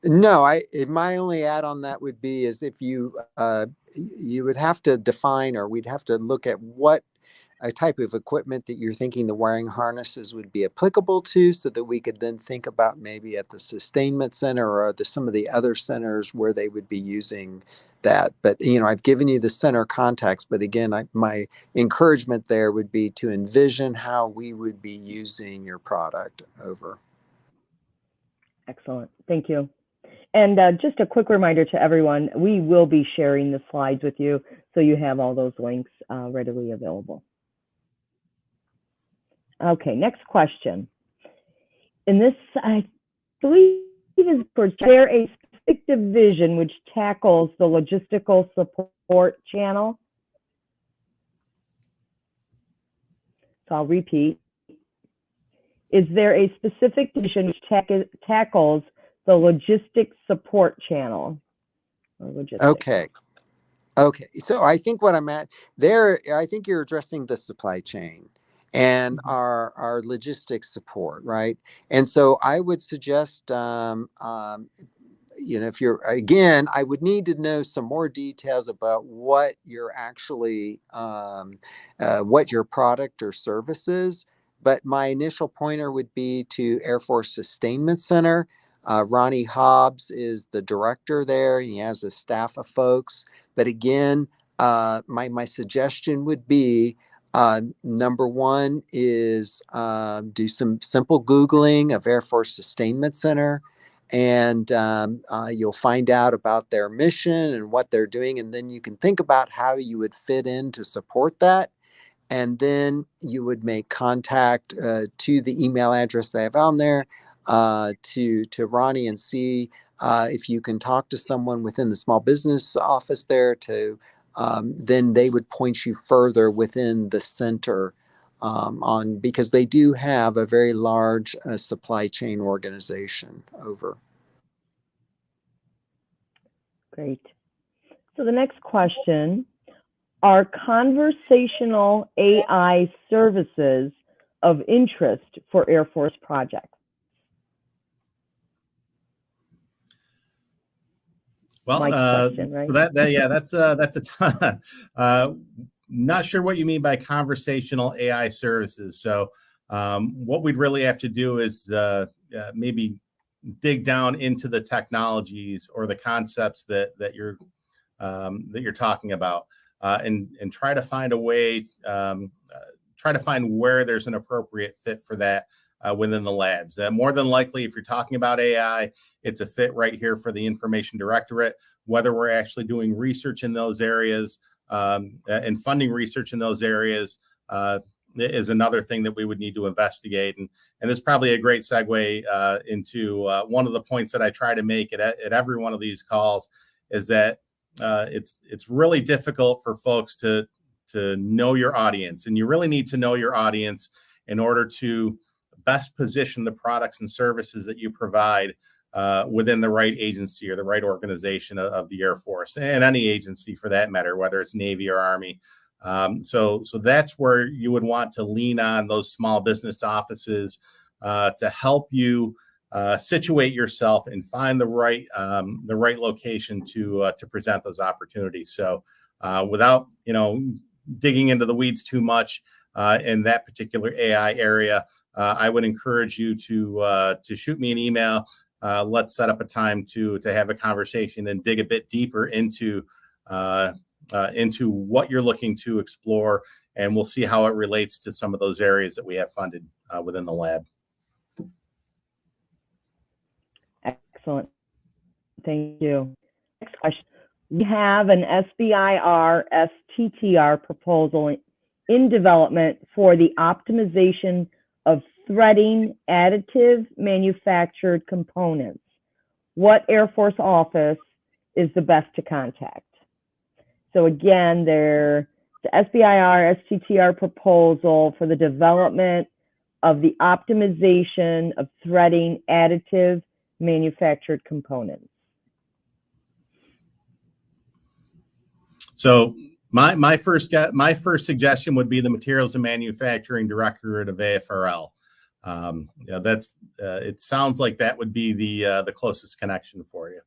No, my only add on that would be is if you would have to define, or we'd have to look at what a type of equipment that you're thinking the wiring harnesses would be applicable to, so that we could then think about maybe at the sustainment center or some of the other centers where they would be using that. But, I've given you the center context, but again, my encouragement there would be to envision how we would be using your product over. Excellent, thank you. And just a quick reminder to everyone, we will be sharing the slides with you, so you have all those links readily available. Okay, next question. And this, I believe, is for there a specific division which tackles the logistical support channel? So I'll repeat. Is there a specific division which tackles the logistics support channel? Or logistics? Okay. So I think what I'm at there, I think you're addressing the supply chain and our logistics support, right? And so I would suggest, if you're, again, I would need to know some more details about what you're actually, what your product or service is. But my initial pointer would be to Air Force Sustainment Center. Ronnie Hobbs is the director there. He has a staff of folks. But again, my suggestion would be, number one is do some simple Googling of Air Force Sustainment Center, and you'll find out about their mission and what they're doing. And then you can think about how you would fit in to support that. And then you would make contact to the email address they have on there to Ronnie, and see if you can talk to someone within the small business office there to then they would point you further within the center because they do have a very large supply chain organization over. Great. So the next question, are conversational AI services of interest for Air Force projects? Well, Question, right? so yeah, that's a ton. Not sure what you mean by conversational AI services. So what we'd really have to do is maybe dig down into the technologies or the concepts that you're talking about, and try to find a way, try to find where there's an appropriate fit for that within the labs. More than likely, if you're talking about AI, it's a fit right here for the Information Directorate. Whether we're actually doing research in those areas and funding research in those areas is another thing that we would need to investigate. And this is probably a great segue into one of the points that I try to make at every one of these calls, is that it's really difficult for folks to know your audience, and you really need to know your audience in order to best position the products and services that you provide within the right agency or the right organization of the Air Force, and any agency for that matter, whether it's Navy or Army. So that's where you would want to lean on those small business offices to help you situate yourself and find the right location to present those opportunities. So without digging into the weeds too much in that particular AI area, I would encourage you to shoot me an email. Let's set up a time to have a conversation and dig a bit deeper into what you're looking to explore, and we'll see how it relates to some of those areas that we have funded within the lab. Excellent. Thank you. Next question. We have an SBIR STTR proposal in development for the optimization of threading additive manufactured components. What Air Force office is the best to contact? So again, the SBIR STTR proposal for the development of the optimization of threading additive manufactured components. So my first suggestion would be the Materials and Manufacturing Directorate of AFRL. It sounds like that would be the closest connection for you.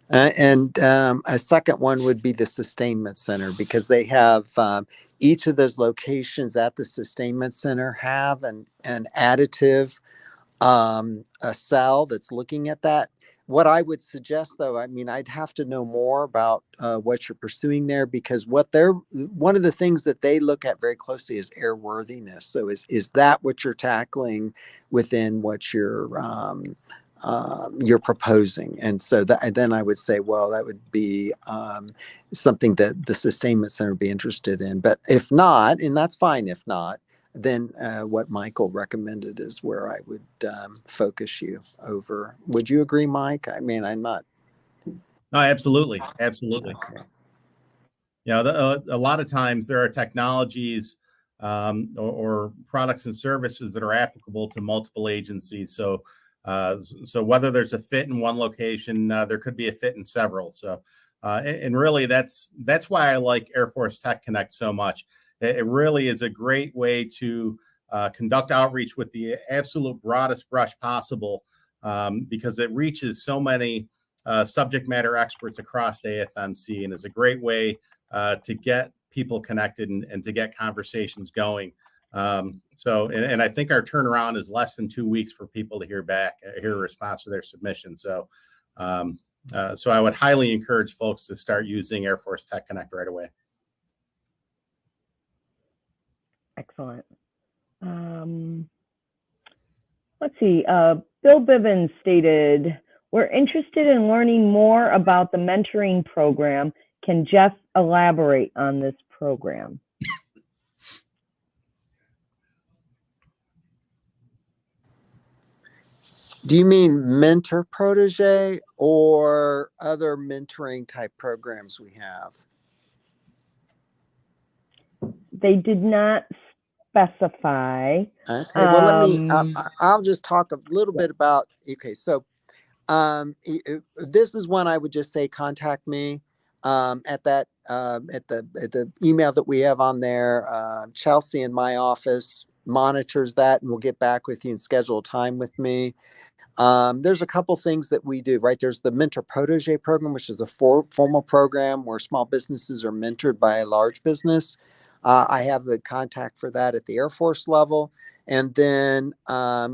And a second one would be the Sustainment Center, because they have each of those locations at the Sustainment Center have an additive, a cell that's looking at that. What I would suggest, though, I mean, I'd have to know more about what you're pursuing there, because one of the things that they look at very closely is airworthiness. So is that what you're tackling within what you're proposing? And so then I would say, well, that would be something that the Sustainment Center would be interested in. But if not, and that's fine if not, then what Michael recommended is where I would focus you over. Would you agree, Mike? I mean, I'm not. No, absolutely. Absolutely. Okay. A lot of times there are technologies or products and services that are applicable to multiple agencies. So whether there's a fit in one location, there could be a fit in several. So, and really that's why I like Air Force Tech Connect so much. It really is a great way to conduct outreach with the absolute broadest brush possible, because it reaches so many subject matter experts across AFMC, and is a great way to get people connected and to get conversations going. So I think our turnaround is less than 2 weeks for people to hear a response to their submission. So I would highly encourage folks to start using Air Force Tech Connect right away. Excellent. Let's see. Bill Bivens stated, we're interested in learning more about the mentoring program. Can Jeff elaborate on this program? Do you mean mentor protege or other mentoring type programs we have? They did not specify. Okay, well, I'll just talk a little bit about, okay, so this is one I would just say contact me. at that at the email that we have on there. Chelsea in my office monitors that, and will get back with you and schedule time with me. There's a couple things that we do, right? There's the Mentor Protege program, which is a formal program where small businesses are mentored by a large business. I have the contact for that at the Air Force level. And then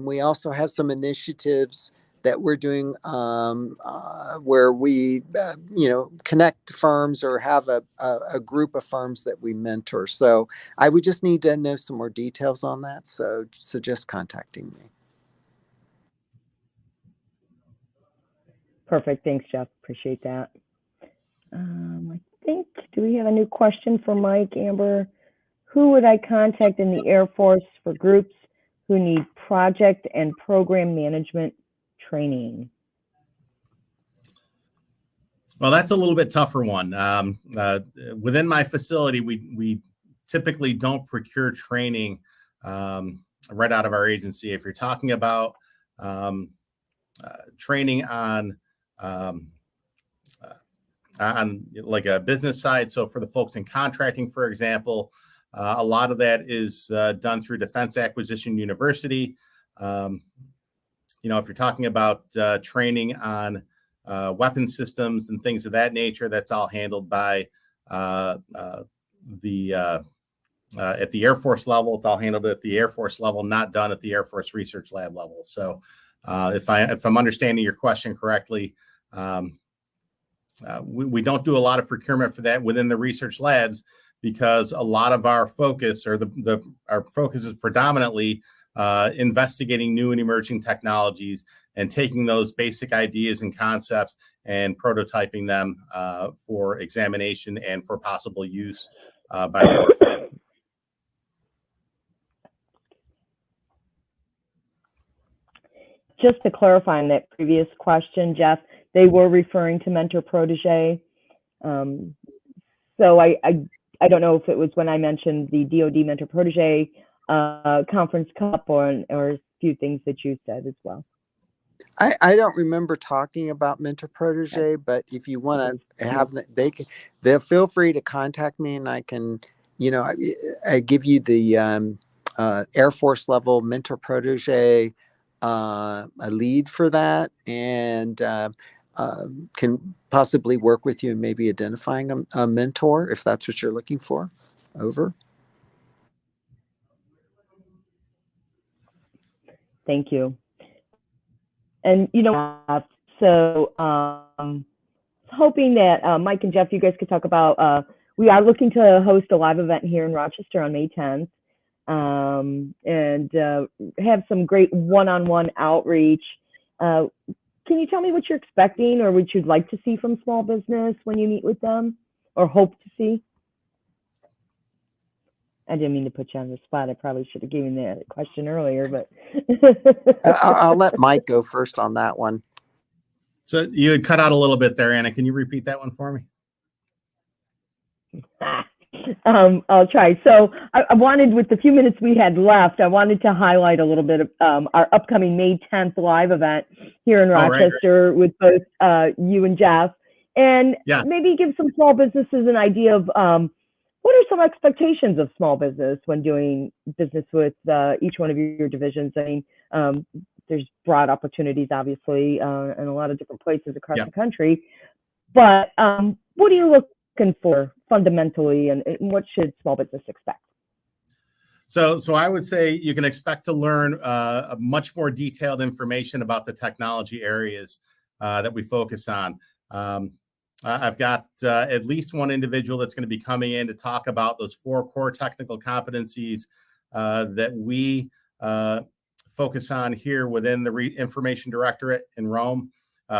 we also have some initiatives that we're doing where we, connect firms or have a group of firms that we mentor. So I would just need to know some more details on that. So suggest contacting me. Perfect. Thanks, Jeff. Appreciate that. I think, do we have a new question for Mike, Amber? Who would I contact in the Air Force for groups who need project and program management training? Well, that's a little bit tougher one. Within my facility, we typically don't procure training right out of our agency. If you're talking about training on like a business side, so for the folks in contracting, for example, a lot of that is done through Defense Acquisition University. If you're talking about training on weapon systems and things of that nature, that's all handled by at the Air Force level. It's all handled at the Air Force level, not done at the Air Force Research Lab level. So if I'm understanding your question correctly, we don't do a lot of procurement for that within the research labs, because a lot of our focus, or our focus, is predominantly investigating new and emerging technologies and taking those basic ideas and concepts and prototyping them for examination and for possible use by the warfighter. Just to clarify on that previous question, Jeff, they were referring to Mentor Protege. So I don't know if it was when I mentioned the DoD Mentor Protege conference cup or a few things that you said as well. I don't remember talking about Mentor Protege, but if you want to have, they'll feel free to contact me, and I can, I give you the Air Force level Mentor Protege a lead for that, and can possibly work with you in maybe identifying a mentor if that's what you're looking for. Over. Thank you. And so hoping that Mike and Jeff, you guys could talk about, we are looking to host a live event here in Rochester on May 10th, and have some great one-on-one outreach. Can you tell me what you're expecting or what you'd like to see from small business when you meet with them, or hope to see? I didn't mean to put you on the spot. I probably should have given that question earlier, but I'll let Mike go first on that one. So you had cut out a little bit there, Anna. Can you repeat that one for me? I'll try. So I wanted, with the few minutes we had left, I wanted to highlight a little bit of our upcoming May 10th live event here in Rochester with both you and Jeff, and maybe give some small businesses an idea of what are some expectations of small business when doing business with each one of your divisions. I mean, there's broad opportunities, obviously, in a lot of different places across the country. But what are you looking for fundamentally, and what should small business expect? So I would say you can expect to learn a much more detailed information about the technology areas that we focus on. I've got at least one individual that's going to be coming in to talk about those 4 core technical competencies that we focus on here within the Information Directorate in Rome.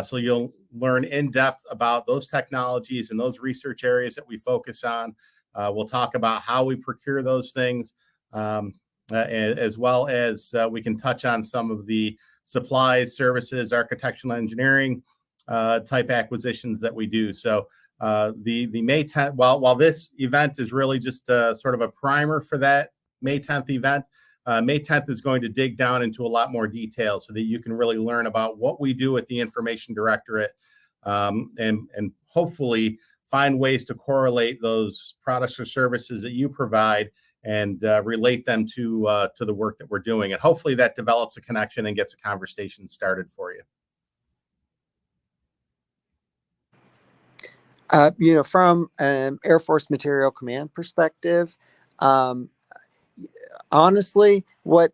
So you'll learn in depth about those technologies and those research areas that we focus on. We'll talk about how we procure those things, as well as we can touch on some of the supplies, services, architectural engineering type acquisitions that we do. So the May 10th, while this event is really just sort of a primer for that May 10th event, May 10th is going to dig down into a lot more detail so that you can really learn about what we do at the Information Directorate, and hopefully find ways to correlate those products or services that you provide and relate them to the work that we're doing. And hopefully that develops a connection and gets a conversation started for you. From an Air Force Materiel Command perspective, honestly, what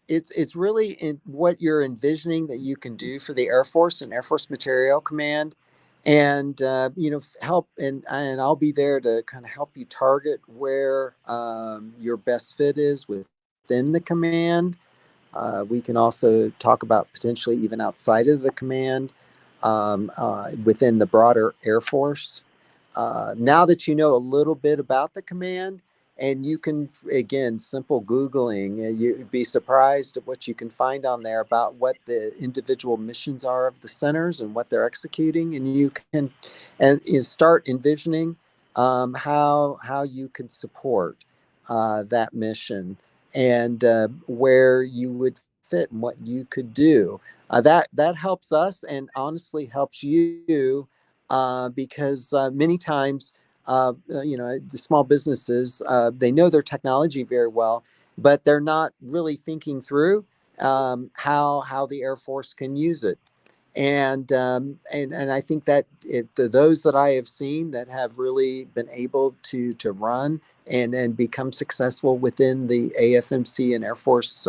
it's really in what you're envisioning that you can do for the Air Force and Air Force Materiel Command, and help, and I'll be there to kind of help you target where your best fit is within the command. We can also talk about potentially even outside of the command, within the broader Air Force. Now that you know a little bit about the command, and you can, again, simple Googling, you'd be surprised at what you can find on there about what the individual missions are of the centers and what they're executing. And you can start envisioning how you could support that mission, and where you would fit and what you could do. That helps us, and honestly helps you, because many times, the small businesses, they know their technology very well, but they're not really thinking through how the Air Force can use it. And I think that those that I have seen that have really been able to run and become successful within the AFMC and Air Force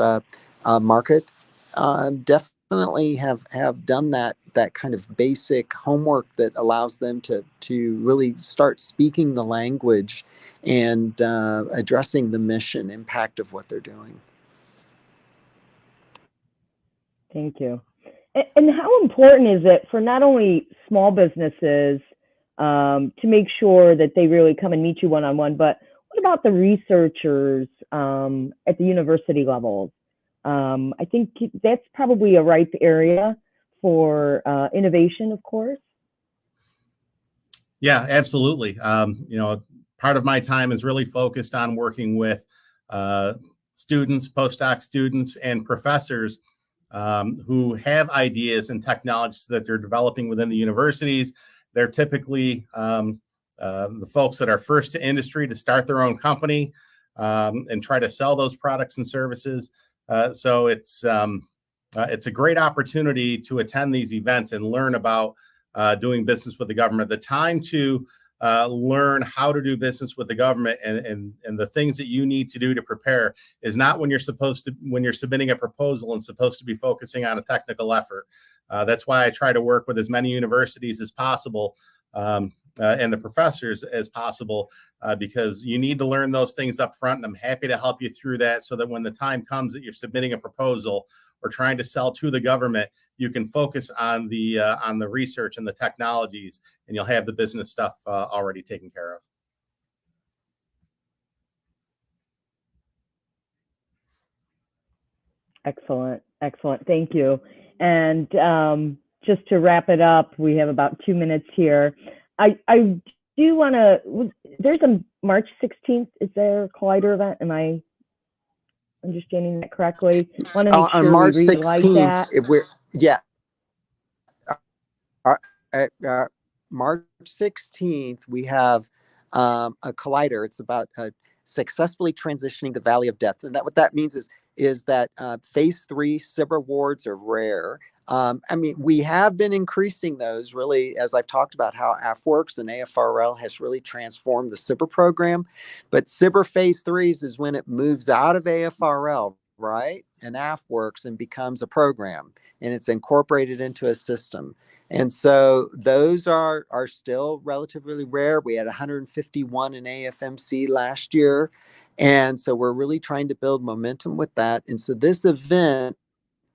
market, definitely have done that kind of basic homework that allows them to really start speaking the language and addressing the mission impact of what they're doing. Thank you. And how important is it for not only small businesses to make sure that they really come and meet you one-on-one, but what about the researchers at the university levels? I think that's probably a ripe area for innovation, of course. Yeah, absolutely. Part of my time is really focused on working with students, postdoc students, and professors who have ideas and technologies that they're developing within the universities. They're typically the folks that are first to industry to start their own company and try to sell those products and services. So it's a great opportunity to attend these events and learn about doing business with the government. The time to learn how to do business with the government and the things that you need to do to prepare is not when you're submitting a proposal and supposed to be focusing on a technical effort. That's why I try to work with as many universities as possible and the professors as possible, because you need to learn those things up front. And I'm happy to help you through that so that when the time comes that you're submitting a proposal or trying to sell to the government, you can focus on the research and the technologies, and you'll have the business stuff already taken care of. Excellent. Thank you. And just to wrap it up, we have about 2 minutes here. I do want to, there's a March 16th, is there a Collider event? Am I understanding that correctly? Want to make sure on March we realize 16th, that. March 16th, we have a Collider. It's about successfully transitioning the Valley of Death. And what that means is that phase 3 SBIR awards are rare. We have been increasing those, really, as I've talked about how AFWorks and AFRL has really transformed the SBIR program. But SBIR phase 3s is when it moves out of AFRL, right, and AFWorks, and becomes a program, and it's incorporated into a system. And so those are still relatively rare. We had 151 in AFMC last year. And so we're really trying to build momentum with that. And so this event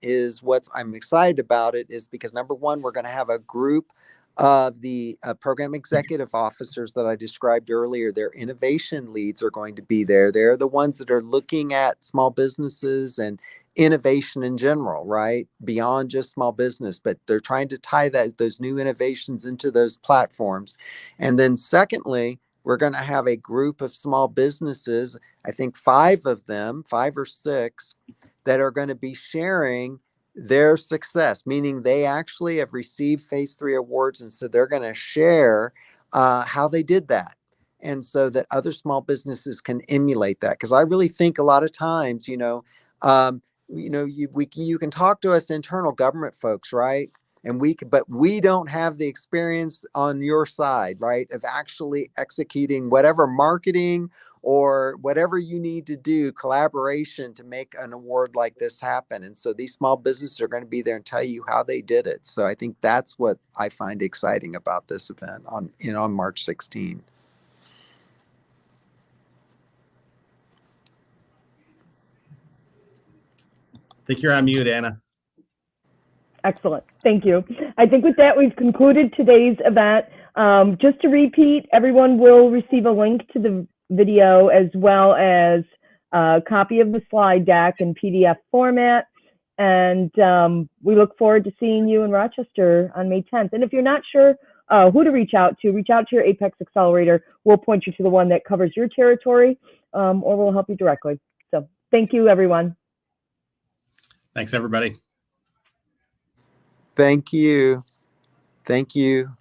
is I'm excited about it is because, number one, we're going to have a group of the program executive officers that I described earlier. Their innovation leads are going to be there. They're the ones that are looking at small businesses and innovation in general, right? Beyond just small business, but they're trying to tie those new innovations into those platforms. And then secondly, we're going to have a group of small businesses, I think 5 of them, 5 or 6, that are going to be sharing their success, meaning they actually have received phase 3 awards. And so they're going to share how they did that. And so that other small businesses can emulate that. Because I really think a lot of times, you can talk to us internal government folks, right? And but we don't have the experience on your side, right, of actually executing whatever marketing or whatever you need to do, collaboration to make an award like this happen. And so these small businesses are going to be there and tell you how they did it. So I think that's what I find exciting about this event on March 16. I think you're on mute, Anna. Excellent. Thank you. I think with that, we've concluded today's event. Just to repeat, everyone will receive a link to the video as well as a copy of the slide deck in PDF format. And we look forward to seeing you in Rochester on May 10th. And if you're not sure who to reach out to your Apex Accelerator. We'll point you to the one that covers your territory, or we'll help you directly. So thank you, everyone. Thanks, everybody. Thank you. Thank you.